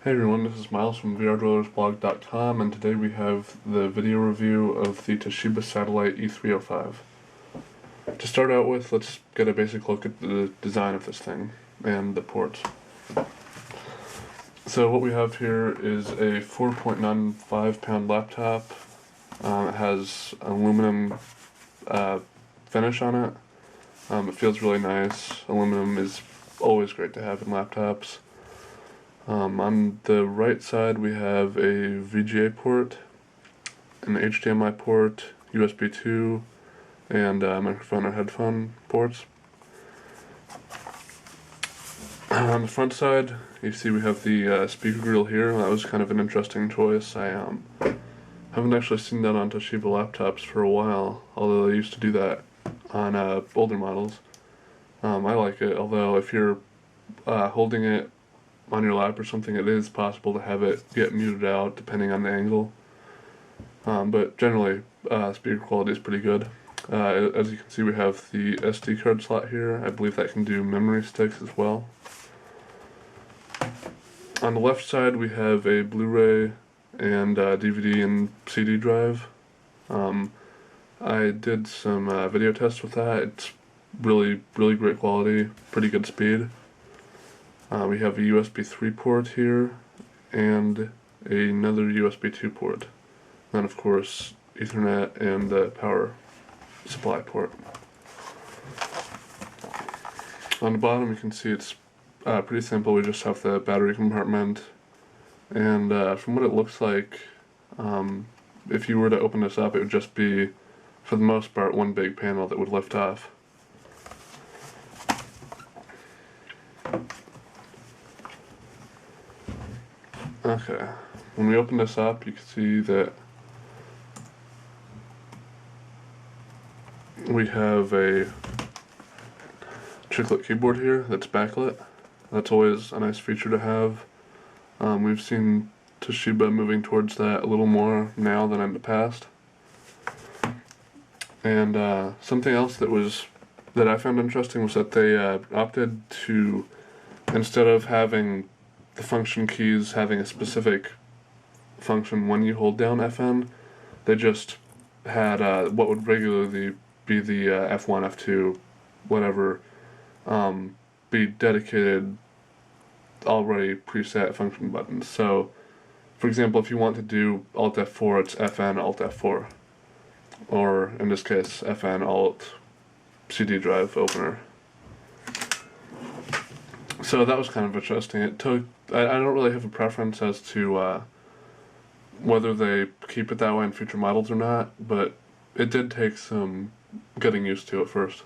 Hey everyone, this is Miles from VRDwellersblog.com, and today we have the video review of the Toshiba Satellite E305. To start out with, let's get a basic look at the design of this thing and the ports. So what we have here is a 4.95 pound laptop. It has aluminum finish on it. It feels really nice. Aluminum is always great to have in laptops. On the right side we have a VGA port, an HDMI port, USB 2, and microphone or headphone ports. On the front side you see we have the speaker grill here. That was kind of an interesting choice. I haven't actually seen that on Toshiba laptops for a while, although they used to do that on older models. I like it, although if you're holding it on your lap or something, it is possible to have it get muted out depending on the angle. But generally, speaker quality is pretty good. As you can see, we have the SD card slot here. I believe that can do memory sticks as well. On the left side, we have a Blu-ray and DVD and CD drive. I did some video tests with that. It's really great quality, pretty good speed. We have a USB 3 port here, and another USB 2 port. Then of course, Ethernet and the power supply port. On the bottom you can see it's pretty simple. We just have the battery compartment, and from what it looks like, if you were to open this up, it would just be, for the most part, one big panel that would lift off. Okay, when we open this up, you can see that we have a chiclet keyboard here that's backlit. That's always a nice feature to have. We've seen Toshiba moving towards that a little more now than in the past. And something else that I found interesting was that they opted to, instead of having the function keys having a specific function when you hold down FN, they just had what would regularly be the F1, F2, whatever, be dedicated, already preset function buttons. So, for example, if you want to do Alt F4, it's FN, Alt F4. Or, in this case, FN, Alt, CD drive opener. So that was kind of interesting. I don't really have a preference as to whether they keep it that way in future models or not, but it did take some getting used to at first.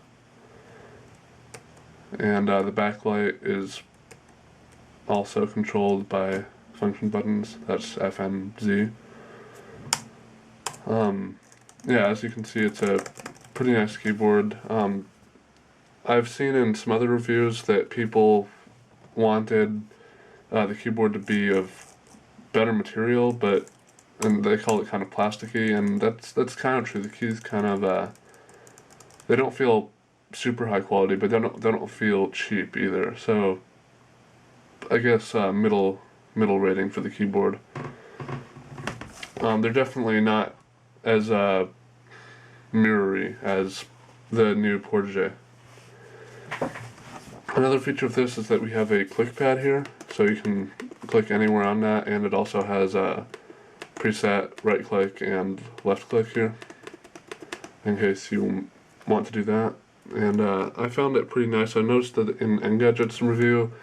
And the backlight is also controlled by function buttons. That's FNZ. Yeah, as you can see, it's a pretty nice keyboard. I've seen in some other reviews that people wanted the keyboard to be of better material, and they call it kind of plasticky, and that's kind of true. The keys kind of they don't feel super high quality, but they don't feel cheap either. So I guess middle rating for the keyboard. They're definitely not as mirrory as the new Portage. Another feature of this is that we have a click pad here, so you can click anywhere on that, and it also has a preset right click and left click here, in case you want to do that. And I found it pretty nice. I noticed that in Engadget's review,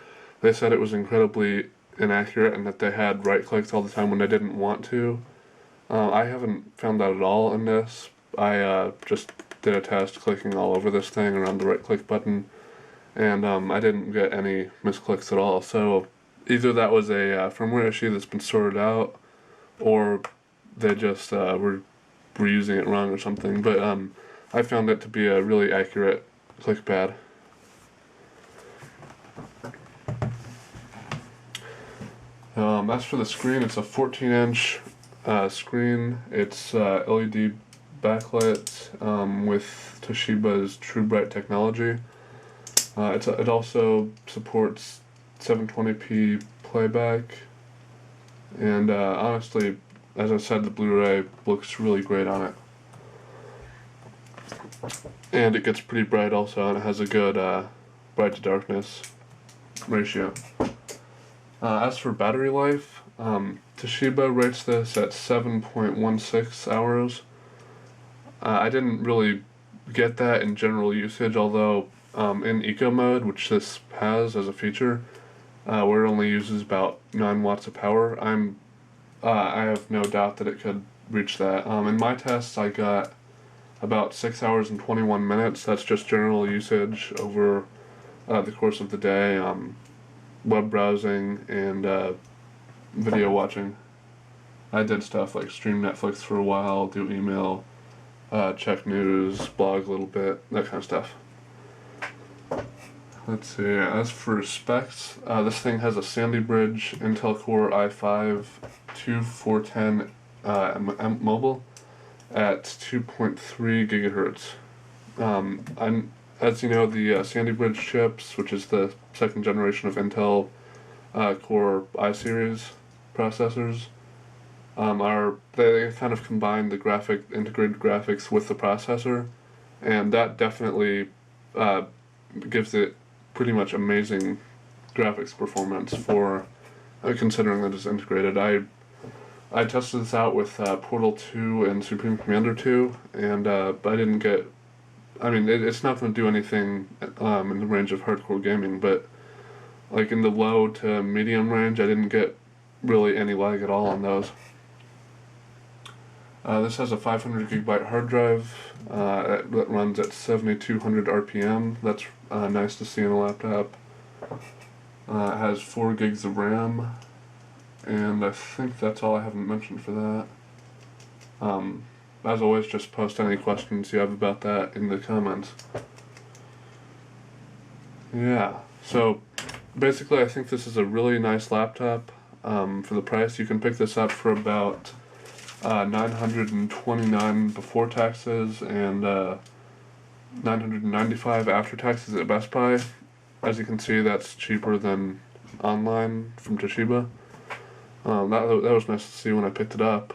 they said it was incredibly inaccurate and that they had right clicks all the time when they didn't want to. I haven't found that at all in this. I just did a test clicking all over this thing around the right click button, and I didn't get any misclicks at all. So either that was a firmware issue that's been sorted out, or they just were using it wrong or something. But I found it to be a really accurate click pad. As for the screen, it's a 14-inch screen. It's LED backlit with Toshiba's True Bright technology. It also supports 720p playback, And honestly, as I said, the Blu-ray looks really great on it. And it gets pretty bright also, and it has a good bright to darkness ratio. As for battery life, Toshiba rates this at 7.16 hours. I didn't really get that in general usage, although in eco mode, which this has as a feature, where it only uses about 9 watts of power, I have no doubt that it could reach that. In my tests, I got about 6 hours and 21 minutes. That's just general usage over the course of the day, web browsing and video watching. I did stuff like stream Netflix for a while, do email, check news, blog a little bit, that kind of stuff. Let's see, as for specs, this thing has a Sandy Bridge Intel Core i5 2410 mobile at 2.3 gigahertz. As you know, the Sandy Bridge chips, which is the second generation of Intel Core i-series processors, they kind of combine the integrated graphics with the processor, and that definitely gives it pretty much amazing graphics performance for considering that it's integrated. I tested this out with Portal 2 and Supreme Commander 2, and I didn't get. I mean, it's not going to do anything in the range of hardcore gaming, but like in the low to medium range, I didn't get really any lag at all on those. This has a 500 gigabyte hard drive that runs at 7200 RPM. That's nice to see in a laptop. It has 4 gigs of RAM, and I think that's all I haven't mentioned for that. As always, just post any questions you have about that in the comments. Yeah, so basically I think this is a really nice laptop for the price. You can pick this up for about $929 before taxes and $995 after taxes at Best Buy. As you can see, that's cheaper than online from Toshiba. That was nice to see when I picked it up.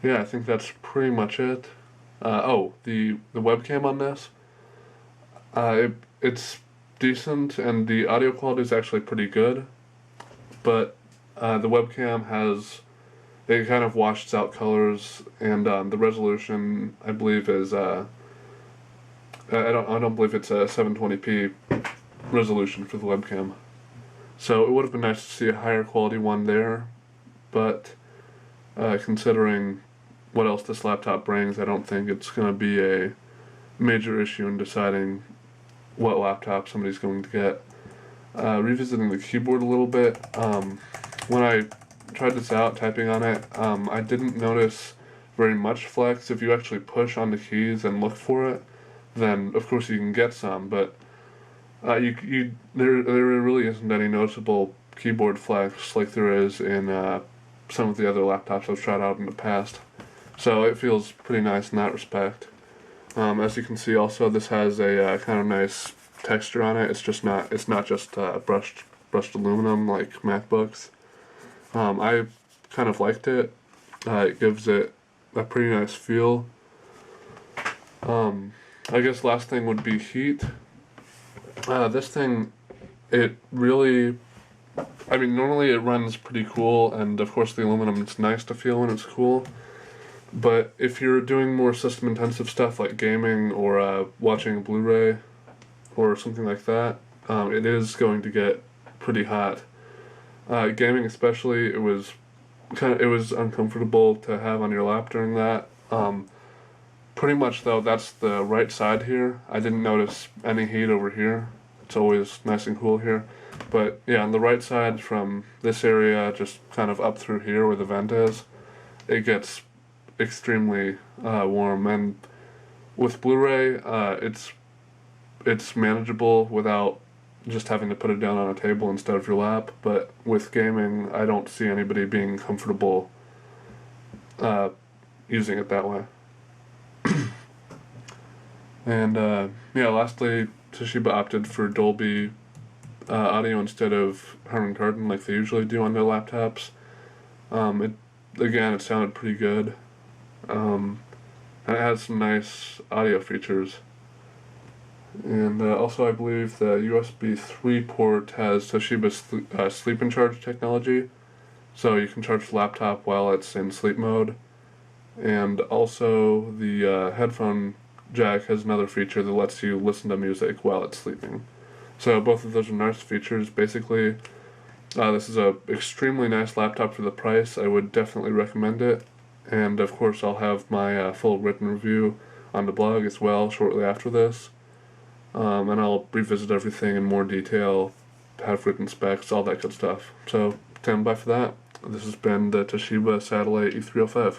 Yeah, I think that's pretty much it. The webcam on this, it's decent, and the audio quality is actually pretty good, but the webcam it kind of washes out colors, and the resolution, I believe, is I don't believe it's a 720p resolution for the webcam. So it would have been nice to see a higher quality one there, but considering what else this laptop brings, I don't think it's going to be a major issue in deciding what laptop somebody's going to get. Revisiting the keyboard a little bit, when I tried this out, typing on it, I didn't notice very much flex. If you actually push on the keys and look for it, then of course you can get some, but there really isn't any noticeable keyboard flex like there is in some of the other laptops I've tried out in the past. So it feels pretty nice in that respect. As you can see, also this has a kind of nice texture on it. It's not just brushed aluminum like MacBooks. I kind of liked it. It gives it a pretty nice feel. I guess last thing would be heat. This thing, normally it runs pretty cool, and of course the aluminum, it's nice to feel when it's cool. But if you're doing more system intensive stuff like gaming or watching a Blu-ray or something like that, it is going to get pretty hot. Gaming especially, it was uncomfortable to have on your lap during that. Pretty much though, that's the right side here. I didn't notice any heat over here. It's always nice and cool here. But yeah, on the right side from this area, just kind of up through here where the vent is, it gets extremely warm. And with Blu-ray, it's manageable without just having to put it down on a table instead of your lap. But with gaming, I don't see anybody being comfortable using it that way. And lastly, Toshiba opted for Dolby audio instead of Harman Kardon like they usually do on their laptops. It sounded pretty good. And it has some nice audio features. And also, I believe the USB 3 port has Toshiba's sleep and charge technology, so you can charge the laptop while it's in sleep mode. And also, the headphone jack has another feature that lets you listen to music while it's sleeping. So both of those are nice features. Basically, this is a extremely nice laptop for the price. I would definitely recommend it. And of course, I'll have my full written review on the blog as well shortly after this. And I'll revisit everything in more detail, have written specs, all that good stuff. So stand by for that. This has been the Toshiba Satellite E305.